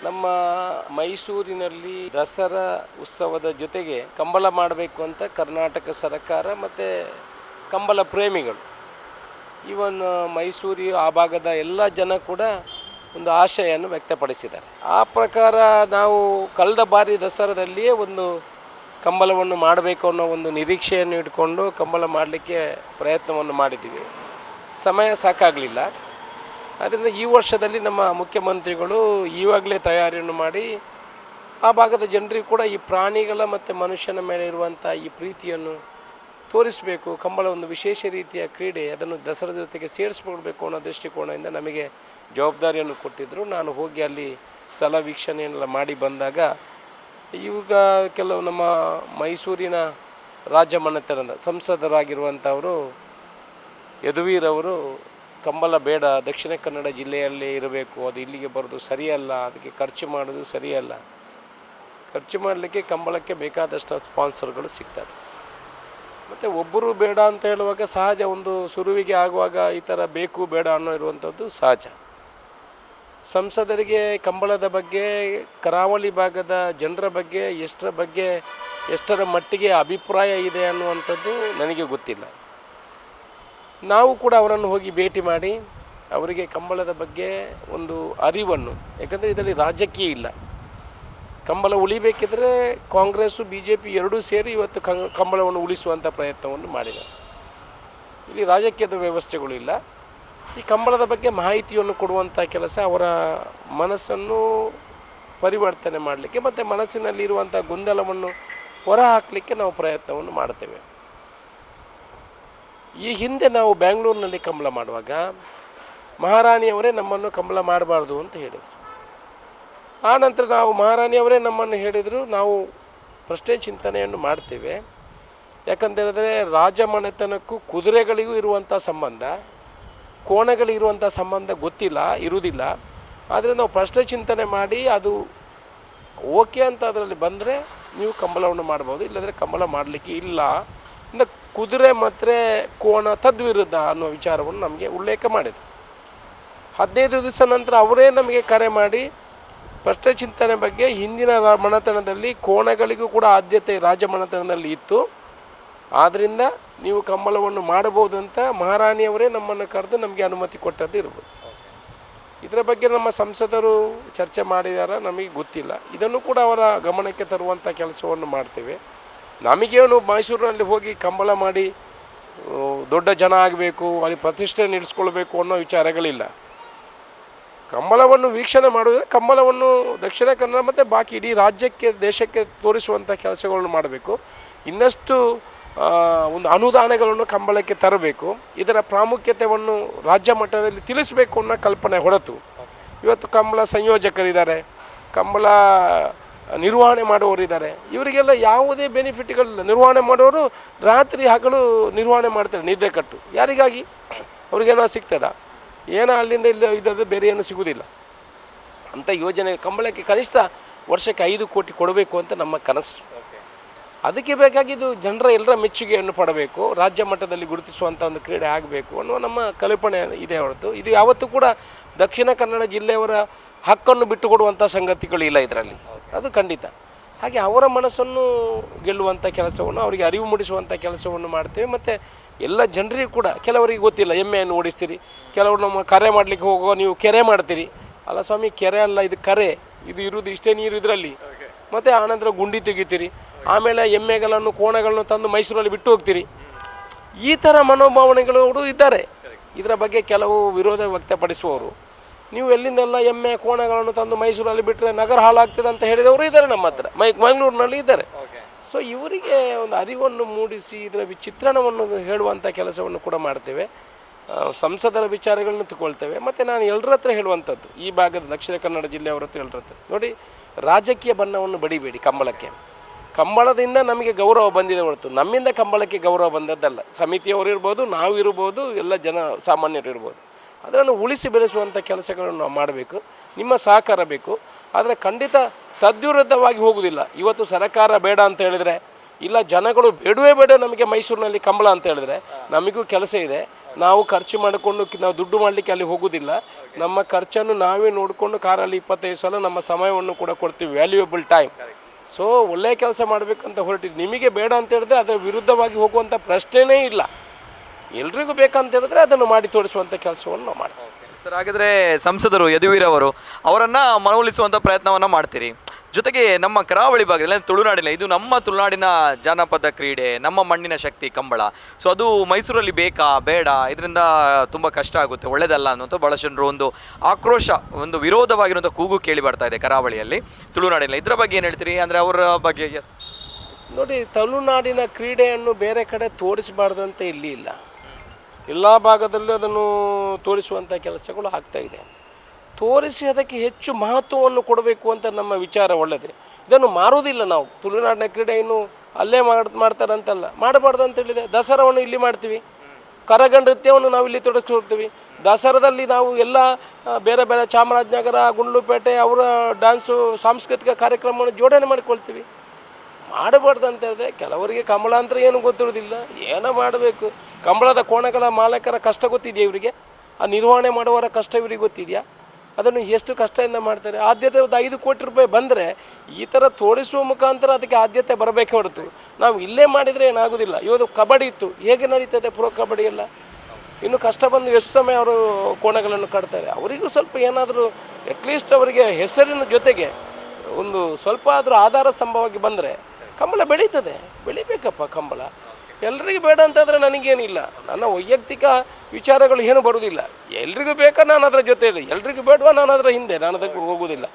ನಮ್ಮ ಮೈಸೂರಿನಲ್ಲಿ ದಸರಾ ಉತ್ಸವದ ಜೊತೆಗೆ ಕಂಬಳ ಮಾಡಬೇಕು ಅಂತ ಕರ್ನಾಟಕ ಸರ್ಕಾರ ಮತ್ತು ಕಂಬಳ ಪ್ರೇಮಿಗಳು ಈವನ್ ಮೈಸೂರು ಆ ಭಾಗದ ಎಲ್ಲ ಜನ ಕೂಡ ಒಂದು ಆಶೆಯನ್ನು ವ್ಯಕ್ತಪಡಿಸಿದ್ದಾರೆ. ಆ ಪ್ರಕಾರ ನಾವು ಕಳೆದ ಬಾರಿ ದಸರಾದಲ್ಲಿಯೇ ಒಂದು ಕಂಬಳವನ್ನು ಮಾಡಬೇಕು ಅನ್ನೋ ಒಂದು ನಿರೀಕ್ಷೆಯನ್ನು ಇಟ್ಕೊಂಡು ಕಂಬಳ ಮಾಡಲಿಕ್ಕೆ ಪ್ರಯತ್ನವನ್ನು ಮಾಡಿದ್ದೀವಿ. ಸಮಯ ಸಾಕಾಗಲಿಲ್ಲ. ಆದ್ದರಿಂದ ಈ ವರ್ಷದಲ್ಲಿ ನಮ್ಮ ಮುಖ್ಯಮಂತ್ರಿಗಳು ಈವಾಗಲೇ ತಯಾರಿಯನ್ನು ಮಾಡಿ ಆ ಭಾಗದ ಜನರಿಗೂ ಕೂಡ ಈ ಪ್ರಾಣಿಗಳ ಮತ್ತು ಮನುಷ್ಯನ ಮೇಲೆ ಇರುವಂಥ ಈ ಪ್ರೀತಿಯನ್ನು ತೋರಿಸಬೇಕು. ಕಂಬಳ ಒಂದು ವಿಶೇಷ ರೀತಿಯ ಕ್ರೀಡೆ, ಅದನ್ನು ದಸರಾ ಜೊತೆಗೆ ಸೇರಿಸ್ಕೊಳ್ಬೇಕು ಅನ್ನೋ ದೃಷ್ಟಿಕೋನದಿಂದ ನಮಗೆ ಜವಾಬ್ದಾರಿಯನ್ನು ಕೊಟ್ಟಿದ್ದರು. ನಾನು ಹೋಗಿ ಅಲ್ಲಿ ಸ್ಥಳ ವೀಕ್ಷಣೆಯನ್ನೆಲ್ಲ ಮಾಡಿ ಬಂದಾಗ ಈಗ ಕೆಲವು ನಮ್ಮ ಮೈಸೂರಿನ ರಾಜ್ಯ ಮನೆತನದ ಸಂಸದರಾಗಿರುವಂಥವರು ಯದುವೀರವರು ಕಂಬಳ ಬೇಡ, ದಕ್ಷಿಣ ಕನ್ನಡ ಜಿಲ್ಲೆಯಲ್ಲೇ ಇರಬೇಕು, ಅದು ಇಲ್ಲಿಗೆ ಬರೋದು ಸರಿಯಲ್ಲ, ಅದಕ್ಕೆ ಖರ್ಚು ಮಾಡೋದು ಸರಿಯಲ್ಲ, ಖರ್ಚು ಮಾಡಲಿಕ್ಕೆ ಕಂಬಳಕ್ಕೆ ಬೇಕಾದಷ್ಟು ಸ್ಪಾನ್ಸರ್ಗಳು ಸಿಗ್ತಾರೆ. ಮತ್ತು ಒಬ್ಬರು ಬೇಡ ಅಂತ ಹೇಳುವಾಗ ಸಹಜ, ಒಂದು ಶುರುವಿಗೆ ಆಗುವಾಗ ಈ ಥರ ಬೇಕು ಬೇಡ ಅನ್ನೋ ಇರುವಂಥದ್ದು ಸಹಜ. ಸಂಸದರಿಗೆ ಕಂಬಳದ ಬಗ್ಗೆ, ಕರಾವಳಿ ಭಾಗದ ಜನರ ಬಗ್ಗೆ ಎಷ್ಟರ ಮಟ್ಟಿಗೆ ಅಭಿಪ್ರಾಯ ಇದೆ ಅನ್ನುವಂಥದ್ದು ನನಗೆ ಗೊತ್ತಿಲ್ಲ. ನಾವು ಕೂಡ ಅವರನ್ನು ಹೋಗಿ ಭೇಟಿ ಮಾಡಿ ಅವರಿಗೆ ಕಂಬಳದ ಬಗ್ಗೆ ಒಂದು ಅರಿವನ್ನು, ಯಾಕಂದರೆ ಇದರಲ್ಲಿ ರಾಜಕೀಯ ಇಲ್ಲ. ಕಂಬಳ ಉಳಿಬೇಕಿದ್ರೆ ಕಾಂಗ್ರೆಸ್ಸು BJP ಎರಡೂ ಸೇರಿ ಇವತ್ತು ಕಂಬಳವನ್ನು ಉಳಿಸುವಂಥ ಪ್ರಯತ್ನವನ್ನು ಮಾಡಿದ್ದಾರೆ. ಇಲ್ಲಿ ರಾಜಕೀಯದ ವ್ಯವಸ್ಥೆಗಳು ಇಲ್ಲ. ಈ ಕಂಬಳದ ಬಗ್ಗೆ ಮಾಹಿತಿಯನ್ನು ಕೊಡುವಂಥ ಕೆಲಸ, ಅವರ ಮನಸ್ಸನ್ನು ಪರಿವರ್ತನೆ ಮಾಡಲಿಕ್ಕೆ ಮತ್ತು ಮನಸ್ಸಿನಲ್ಲಿರುವಂಥ ಗೊಂದಲವನ್ನು ಹೊರಹಾಕಲಿಕ್ಕೆ ನಾವು ಪ್ರಯತ್ನವನ್ನು ಮಾಡ್ತೇವೆ. ಈ ಹಿಂದೆ ನಾವು ಬೆಂಗಳೂರಿನಲ್ಲಿ ಕಂಬಳ ಮಾಡುವಾಗ ಮಹಾರಾಣಿಯವರೇ ನಮ್ಮನ್ನು ಕಂಬಳ ಮಾಡಬಾರ್ದು ಅಂತ ಹೇಳಿದರು. ಆನಂತರ ನಾವು ಮಹಾರಾಣಿಯವರೇ ನಮ್ಮನ್ನು ಹೇಳಿದರು, ನಾವು ಪ್ರಶ್ನೆ ಚಿಂತನೆಯನ್ನು ಮಾಡ್ತೇವೆ. ಯಾಕಂತೇಳಿದ್ರೆ ರಾಜಮನೆತನಕ್ಕೂ ಕುದುರೆಗಳಿಗೂ ಇರುವಂಥ ಸಂಬಂಧ, ಕೋಣಗಳಿರುವಂಥ ಸಂಬಂಧ ಇರುವುದಿಲ್ಲ. ಆದರೆ ನಾವು ಪ್ರಶ್ನೆ ಚಿಂತನೆ ಮಾಡಿ ಅದು ಓಕೆ ಅಂತ ಅದರಲ್ಲಿ ಬಂದರೆ ನೀವು ಕಂಬಳವನ್ನು ಮಾಡ್ಬೋದು, ಇಲ್ಲಾಂದರೆ ಕಂಬಳ ಮಾಡಲಿಕ್ಕೆ ಇಲ್ಲ ಇಂದ ಕುದುರೆ ಮತ್ತು ಕೋಣ ತದ್ವಿರುದ್ಧ ಅನ್ನೋ ವಿಚಾರವನ್ನು ನಮಗೆ ಉಲ್ಲೇಖ ಮಾಡಿದರು. 15 ದಿವಸ ನಂತರ ಅವರೇ ನಮಗೆ ಕರೆ ಮಾಡಿ ಪ್ರಶ್ನೆ ಚಿಂತನೆ ಬಗ್ಗೆ, ಹಿಂದಿನ ಮನೆತನದಲ್ಲಿ ಕೋಣಗಳಿಗೂ ಕೂಡ ಆದ್ಯತೆ ರಾಜಮನೆತನದಲ್ಲಿ ಇತ್ತು, ಆದ್ದರಿಂದ ನೀವು ಕಂಬಳವನ್ನು ಮಾಡಬಹುದು ಅಂತ ಮಹಾರಾಣಿಯವರೇ ನಮ್ಮನ್ನು ಕರೆದು ನಮಗೆ ಅನುಮತಿ ಕೊಟ್ಟದ್ದು ಇರ್ಬೋದು. ಇದರ ಬಗ್ಗೆ ನಮ್ಮ ಸಂಸದರು ಚರ್ಚೆ ಮಾಡಿದಾರ ನಮಗೆ ಗೊತ್ತಿಲ್ಲ. ಇದನ್ನು ಕೂಡ ಅವರ ಗಮನಕ್ಕೆ ತರುವಂಥ ಕೆಲಸವನ್ನು ಮಾಡ್ತೇವೆ. ನಮಗೇನು ಮೈಸೂರಿನಲ್ಲಿ ಹೋಗಿ ಕಂಬಳ ಮಾಡಿ ದೊಡ್ಡ ಜನ ಆಗಬೇಕು, ಅಲ್ಲಿ ಪ್ರತಿಷ್ಠೆ ನಡೆಸ್ಕೊಳ್ಬೇಕು ಅನ್ನೋ ವಿಚಾರಗಳಿಲ್ಲ. ಕಂಬಳವನ್ನು ವೀಕ್ಷಣೆ ಮಾಡಿದ್ರೆ ಕಂಬಳವನ್ನು ದಕ್ಷಿಣ ಕನ್ನಡ ಮತ್ತು ಬಾಕಿ ಇಡೀ ರಾಜ್ಯಕ್ಕೆ, ದೇಶಕ್ಕೆ ತೋರಿಸುವಂಥ ಕೆಲಸಗಳನ್ನು ಮಾಡಬೇಕು. ಇನ್ನಷ್ಟು ಒಂದು ಅನುದಾನಗಳನ್ನು ಕಂಬಳಕ್ಕೆ ತರಬೇಕು. ಇದರ ಪ್ರಾಮುಖ್ಯತೆಯನ್ನು ರಾಜ್ಯ ಮಟ್ಟದಲ್ಲಿ ತಿಳಿಸಬೇಕು ಅನ್ನೋ ಕಲ್ಪನೆ ಹೊರತು ಇವತ್ತು ಕಂಬಳ ಸಂಯೋಜಕರಿದ್ದಾರೆ, ಕಂಬಳ ನಿರ್ವಹಣೆ ಮಾಡುವವರಿದ್ದಾರೆ, ಇವರಿಗೆಲ್ಲ ಯಾವುದೇ ಬೆನಿಫಿಟ್ಗಳಿಲ್ಲ. ನಿರ್ವಹಣೆ ಮಾಡೋರು ರಾತ್ರಿ ಹಗಲು ನಿರ್ವಹಣೆ ಮಾಡ್ತಾರೆ ನಿದ್ರೆ ಕಟ್ಟು. ಯಾರಿಗಾಗಿ? ಅವ್ರಿಗೇನೋ ಸಿಗ್ತದ? ಏನೋ ಅಲ್ಲಿಂದ ಇಲ್ಲ, ಇದರಲ್ಲಿ ಬೇರೆ ಏನೂ ಸಿಗೋದಿಲ್ಲ ಅಂಥ ಯೋಜನೆ. ಕಂಬಳಕ್ಕೆ ಕನಿಷ್ಠ ವರ್ಷಕ್ಕೆ 5 ಕೋಟಿ ಕೊಡಬೇಕು ಅಂತ ನಮ್ಮ ಕನಸು. ಅದಕ್ಕೆ ಬೇಕಾಗಿದ್ದು ಜನರ ಎಲ್ಲರ ಮೆಚ್ಚುಗೆಯನ್ನು ಪಡಬೇಕು, ರಾಜ್ಯ ಮಟ್ಟದಲ್ಲಿ ಗುರುತಿಸುವಂಥ ಒಂದು ಕ್ರೀಡೆ ಆಗಬೇಕು ಅನ್ನುವ ನಮ್ಮ ಕಲ್ಪನೆ ಇದೆ ಹೊರತು ಇದು ಯಾವತ್ತೂ ಕೂಡ ದಕ್ಷಿಣ ಕನ್ನಡ ಜಿಲ್ಲೆಯವರ ಹಕ್ಕನ್ನು ಬಿಟ್ಟುಕೊಡುವಂಥ ಸಂಗತಿಗಳಿಲ್ಲ ಇದರಲ್ಲಿ, ಅದು ಖಂಡಿತ. ಹಾಗೆ ಅವರ ಮನಸ್ಸನ್ನು ಗೆಲ್ಲುವಂಥ ಕೆಲಸವನ್ನು, ಅವರಿಗೆ ಅರಿವು ಮೂಡಿಸುವಂಥ ಕೆಲಸವನ್ನು ಮಾಡ್ತೇವೆ. ಮತ್ತು ಎಲ್ಲ ಜನರಿಗೂ ಕೂಡ, ಕೆಲವರಿಗೆ ಗೊತ್ತಿಲ್ಲ, ಎಮ್ಮೆಯನ್ನು ಓಡಿಸ್ತೀರಿ, ಕೆಲವರು ನಮ್ಮ ಕರೆ ಮಾಡಲಿಕ್ಕೆ ಹೋಗುವ ನೀವು ಕೆರೆ ಮಾಡ್ತೀರಿ. ಅಲ್ಲ ಸ್ವಾಮಿ, ಕೆರೆ ಅಲ್ಲ ಇದು ಕರೆ, ಇದು ಇರುವುದು ಇಷ್ಟೇ ನೀರು ಇದರಲ್ಲಿ. ಮತ್ತು ಆನಂತರ ಗುಂಡಿ ತೆಗಿತೀರಿ, ಆಮೇಲೆ ಎಮ್ಮೆಗಳನ್ನು ಕೋಣಗಳನ್ನು ತಂದು ಮೈಸೂರಲ್ಲಿ ಬಿಟ್ಟು ಹೋಗ್ತೀರಿ. ಈ ಥರ ಮನೋಭಾವನೆಗಳು ಇದ್ದಾರೆ. ಇದರ ಬಗ್ಗೆ ಕೆಲವು ವಿರೋಧ ವ್ಯಕ್ತಪಡಿಸುವವರು, ನೀವು ಎಲ್ಲಿಂದೆಲ್ಲ ಎಮ್ಮೆ ಕೋಣಗಳನ್ನು ತಂದು ಮೈಸೂರಲ್ಲಿ ಬಿಟ್ಟರೆ ನಗರ ಹಾಳಾಗ್ತದೆ ಅಂತ ಹೇಳಿದವರು ಇದ್ದಾರೆ ನಮ್ಮ ಹತ್ರ, ಮಂಗಳೂರಿನಲ್ಲಿ ಇದ್ದಾರೆ. ಸೊ ಇವರಿಗೆ ಒಂದು ಅರಿವನ್ನು ಮೂಡಿಸಿ ಇದರ ಚಿತ್ರಣವನ್ನು ಹೇಳುವಂಥ ಕೆಲಸವನ್ನು ಕೂಡ ಮಾಡ್ತೇವೆ. ಸಂಸದರ ವಿಚಾರಗಳನ್ನು ತಗೊಳ್ತೇವೆ. ಮತ್ತು ನಾನು ಎಲ್ಲರ ಹತ್ರ ಹೇಳುವಂಥದ್ದು, ಈ ಭಾಗದ ದಕ್ಷಿಣ ಕನ್ನಡ ಜಿಲ್ಲೆಯವರ ಹತ್ರ ಎಲ್ಲರ ಹತ್ರ, ನೋಡಿ, ರಾಜಕೀಯ ಬಣ್ಣವನ್ನು ಬಡಿಬೇಡಿ ಕಂಬಳಕ್ಕೆ. ಕಂಬಳದಿಂದ ನಮಗೆ ಗೌರವ ಬಂದಿದೆ ಹೊರತು ನಮ್ಮಿಂದ ಕಂಬಳಕ್ಕೆ ಗೌರವ ಬಂದದ್ದಲ್ಲ. ಸಮಿತಿಯವರು ಇರ್ಬೋದು, ನಾವು ಇರ್ಬೋದು, ಎಲ್ಲ ಜನ ಸಾಮಾನ್ಯರು ಇರ್ಬೋದು. ಅದನ್ನು ಉಳಿಸಿ ಬೆಳೆಸುವಂಥ ಕೆಲಸಗಳನ್ನು ನಾವು ಮಾಡಬೇಕು. ನಿಮ್ಮ ಸಹಕಾರ ಬೇಕು. ಆದರೆ ಖಂಡಿತ ತದ್ವಿರುದ್ಧವಾಗಿ ಹೋಗುವುದಿಲ್ಲ. ಇವತ್ತು ಸರ್ಕಾರ ಬೇಡ ಅಂತ ಹೇಳಿದರೆ ಇಲ್ಲ ಜನಗಳು ಬೇಡವೇ ಬೇಡ ನಮಗೆ ಮೈಸೂರಿನಲ್ಲಿ ಕಂಬಳ ಅಂತ ಹೇಳಿದ್ರೆ ನಮಗೂ ಕೆಲಸ ಇದೆ, ನಾವು ಖರ್ಚು ಮಾಡಿಕೊಂಡು ನಾವು ದುಡ್ಡು ಮಾಡಲಿಕ್ಕೆ ಅಲ್ಲಿ ಹೋಗೋದಿಲ್ಲ, ನಮ್ಮ ಖರ್ಚನ್ನು ನಾವೇ ನೋಡಿಕೊಂಡು ಕಾರಲ್ಲಿ 25 ಸಲ ನಮ್ಮ ಸಮಯವನ್ನು ಕೂಡ ಕೊಡ್ತೀವಿ, ವ್ಯಾಲ್ಯೂಯಬಲ್ ಟೈಮ್. ಸೊ ಒಳ್ಳೆಯ ಕೆಲಸ ಮಾಡಬೇಕಂತ ಹೊರಟಿದ್ದು. ನಿಮಗೆ ಬೇಡ ಅಂತ ಹೇಳಿದ್ರೆ ಅದರ ವಿರುದ್ಧವಾಗಿ ಹೋಗುವಂಥ ಪ್ರಶ್ನೆಯೇ ಇಲ್ಲ. ಎಲ್ರಿಗೂ ಬೇಕಂತ ಹೇಳಿದ್ರೆ ಅದನ್ನು ಮಾಡಿ ತೋರಿಸುವಂಥ ಕೆಲಸವನ್ನು ನಾವು ಮಾಡ್ತೀವಿ. ಸರ್, ಹಾಗಾದರೆ ಸಂಸದರು ಯದುವೀರವರು ಅವರನ್ನು ಮನವೊಲಿಸುವಂಥ ಪ್ರಯತ್ನವನ್ನು ಮಾಡ್ತೀರಿ. ಜೊತೆಗೆ ನಮ್ಮ ಕರಾವಳಿ ಭಾಗದಲ್ಲಿ ತುಳುನಾಡಿನ ಇದು ನಮ್ಮ ತುಳುನಾಡಿನ ಜಾನಪದ ಕ್ರೀಡೆ, ನಮ್ಮ ಮಣ್ಣಿನ ಶಕ್ತಿ ಕಂಬಳ. ಸೊ ಅದು ಮೈಸೂರಲ್ಲಿ ಬೇಕಾ ಬೇಡ, ಇದರಿಂದ ತುಂಬ ಕಷ್ಟ ಆಗುತ್ತೆ, ಒಳ್ಳೆಯದಲ್ಲ ಅನ್ನೋಂಥ ಭಾಳ ಜನರು ಒಂದು ಆಕ್ರೋಶ, ಒಂದು ವಿರೋಧವಾಗಿರುವಂಥ ಕೂಗು ಕೇಳಿ ಬರ್ತಾ ಇದೆ ಕರಾವಳಿಯಲ್ಲಿ, ತುಳುನಾಡಿನ. ಇದರ ಬಗ್ಗೆ ಏನು ಹೇಳ್ತೀರಿ? ಅಂದರೆ ಅವರ ಬಗ್ಗೆ ನೋಡಿ, ತುಳುನಾಡಿನ ಕ್ರೀಡೆಯನ್ನು ಬೇರೆ ಕಡೆ ತೋರಿಸಬಾರ್ದಂತ ಇಲ್ಲಿ ಇಲ್ಲ, ಎಲ್ಲ ಭಾಗದಲ್ಲೂ ಅದನ್ನು ತೋರಿಸುವಂಥ ಕೆಲಸಗಳು ಆಗ್ತಾಯಿದೆ. ತೋರಿಸಿ ಅದಕ್ಕೆ ಹೆಚ್ಚು ಮಹತ್ವವನ್ನು ಕೊಡಬೇಕು ಅಂತ ನಮ್ಮ ವಿಚಾರ ಒಳ್ಳೆಯದೇ. ಇದನ್ನು ಮಾರುವುದಿಲ್ಲ ನಾವು. ತುಳುನಾಡಿನ ಕ್ರೀಡೆ ಇನ್ನು ಅಲ್ಲೇ ಮಾಡ್ತಾರೆ ಅಂತಲ್ಲ, ಮಾಡಬಾರ್ದು ಅಂತ ಹೇಳಿದೆ. ದಸರಾವನ್ನು ಇಲ್ಲಿ ಮಾಡ್ತೀವಿ, ಕರಗ ನೃತ್ಯವನ್ನು ನಾವು ಇಲ್ಲಿ ತೊಡಗಿಸ್ಕೊಳ್ತೀವಿ. ದಸರಾದಲ್ಲಿ ನಾವು ಎಲ್ಲ ಬೇರೆ ಬೇರೆ ಚಾಮರಾಜನಗರ, ಗುಂಡ್ಲುಪೇಟೆ ಅವರ ಡ್ಯಾನ್ಸು ಸಾಂಸ್ಕೃತಿಕ ಕಾರ್ಯಕ್ರಮವನ್ನು ಜೋಡಣೆ ಮಾಡಿಕೊಳ್ತೀವಿ. ಮಾಡಬಾರ್ದು ಅಂತ ಹೇಳಿದೆ. ಕೆಲವರಿಗೆ ಕಂಬಳ ಅಂತ ಏನು ಗೊತ್ತಿರೋದಿಲ್ಲ, ಏನೋ ಮಾಡಬೇಕು. ಕಂಬಳದ ಕೋಣಗಳ ಮಾಲೀಕರ ಕಷ್ಟ ಗೊತ್ತಿದೆಯಾ ಇವರಿಗೆ? ಆ ನಿರ್ವಹಣೆ ಮಾಡುವವರ ಕಷ್ಟ ಇವರಿಗೆ ಗೊತ್ತಿದೆಯಾ? ಅದನ್ನು ಎಷ್ಟು ಕಷ್ಟದಿಂದ ಮಾಡ್ತಾರೆ. ಆದ್ಯತೆ ಒಂದು 5 ಕೋಟಿ ರೂಪಾಯಿ ಬಂದರೆ ಈ ಥರ ತೋರಿಸುವ ಮುಖಾಂತರ ಅದಕ್ಕೆ ಆದ್ಯತೆ ಬರಬೇಕೇ ಹೊರತು ನಾವು ಇಲ್ಲೇ ಮಾಡಿದರೆ ಏನಾಗೋದಿಲ್ಲ. ಇವತ್ತು ಕಬಡ್ಡಿ ಇತ್ತು, ಹೇಗೆ ನಡೀತದೆ ಪ್ರೋ ಕಬಡ್ಡಿ ಎಲ್ಲ? ಇನ್ನು ಕಷ್ಟ ಬಂದು ಎಷ್ಟು ಸಮಯ ಅವರು ಕೋಣಗಳನ್ನು ಕಟ್ತಾರೆ. ಅವರಿಗೂ ಸ್ವಲ್ಪ ಏನಾದರೂ ಅಟ್ಲೀಸ್ಟ್ ಅವರಿಗೆ ಹೆಸರಿನ ಜೊತೆಗೆ ಒಂದು ಸ್ವಲ್ಪ ಆದರೂ ಆಧಾರ ಸ್ತಂಭವಾಗಿ ಬಂದರೆ ಕಂಬಳ ಬೆಳೀತದೆ. ಬೆಳಿಬೇಕಪ್ಪ ಕಂಬಳ. ಎಲ್ರಿಗೂ ಬೇಡ ಅಂತಂದರೆ ನನಗೇನಿಲ್ಲ, ನನ್ನ ವೈಯಕ್ತಿಕ ವಿಚಾರಗಳು ಏನು ಬರೋದಿಲ್ಲ. ಎಲ್ರಿಗೂ ಬೇಕಾ ನಾನು ಅದರ ಜೊತೆಯಲ್ಲಿ, ಎಲ್ರಿಗೂ ಬೇಡವಾ ನಾನು ಅದರ ಹಿಂದೆ, ನಾನು ಅದಕ್ಕೆ ಹೋಗೋದಿಲ್ಲ.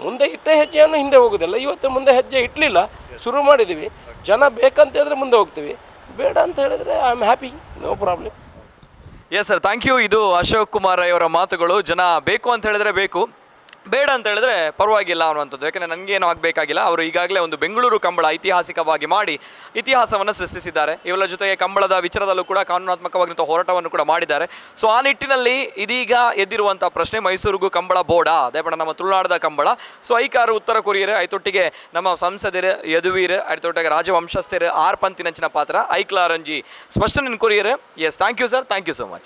ಮುಂದೆ ಇಟ್ಟ ಹೆಜ್ಜೆಯನ್ನು ಹಿಂದೆ ಹೋಗೋದಿಲ್ಲ. ಇವತ್ತು ಮುಂದೆ ಹೆಜ್ಜೆ ಇಟ್ಟಲಿಲ್ಲ, ಶುರು ಮಾಡಿದ್ದೀವಿ. ಜನ ಬೇಕಂತ ಹೇಳಿದ್ರೆ ಮುಂದೆ ಹೋಗ್ತೀವಿ, ಬೇಡ ಅಂತ ಹೇಳಿದ್ರೆ I am happy, no problem. Yes sir, thank you. ಇದು ಅಶೋಕ್ ಕುಮಾರ್ ಅವರ ಮಾತುಗಳು. ಜನ ಬೇಕು ಅಂತ ಹೇಳಿದ್ರೆ ಬೇಕು, ಬೇಡ ಅಂತ ಹೇಳಿದ್ರೆ ಪರವಾಗಿಲ್ಲ ಅನ್ನುವಂಥದ್ದು. ಯಾಕೆಂದರೆ ನನಗೇನು ಆಗಬೇಕಾಗಿಲ್ಲ. ಅವರು ಈಗಾಗಲೇ ಒಂದು ಬೆಂಗಳೂರು ಕಂಬಳ ಐತಿಹಾಸಿಕವಾಗಿ ಮಾಡಿ ಇತಿಹಾಸವನ್ನು ಸೃಷ್ಟಿಸಿದ್ದಾರೆ. ಇವೆಲ್ಲ ಜೊತೆಗೆ ಕಂಬಳದ ವಿಚಾರದಲ್ಲೂ ಕೂಡ ಕಾನೂನಾತ್ಮಕವಾಗಿರುವಂಥ ಹೋರಾಟವನ್ನು ಕೂಡ ಮಾಡಿದ್ದಾರೆ. ಸೊ ಆ ನಿಟ್ಟಿನಲ್ಲಿ ಇದೀಗ ಎದ್ದಿರುವಂಥ ಪ್ರಶ್ನೆ, ಮೈಸೂರಿಗೂ ಕಂಬಳ ಬೋರ್ಡಾ? ಅದೇಪಡ ನಮ್ಮ ತುಳುನಾಡದ ಕಂಬಳ. ಸೊ ಐಕಾರು ಉತ್ತರ ಕೊರಿಯರು ಐತೊಟ್ಟಿಗೆ ನಮ್ಮ ಸಂಸದರು ಯದುವೀರ್ ಐತೊಟ್ಟಿಗೆ ರಾಜವಂಶಸ್ಥರು ಆರ್ ಪಂತಿನಂಚಿನ ಪಾತ್ರ ಐಕ್ಲಾರಂಜಿ ಸ್ಪಷ್ಟನೆ ಕೊರಿಯರು. Yes, thank you sir, thank you so much.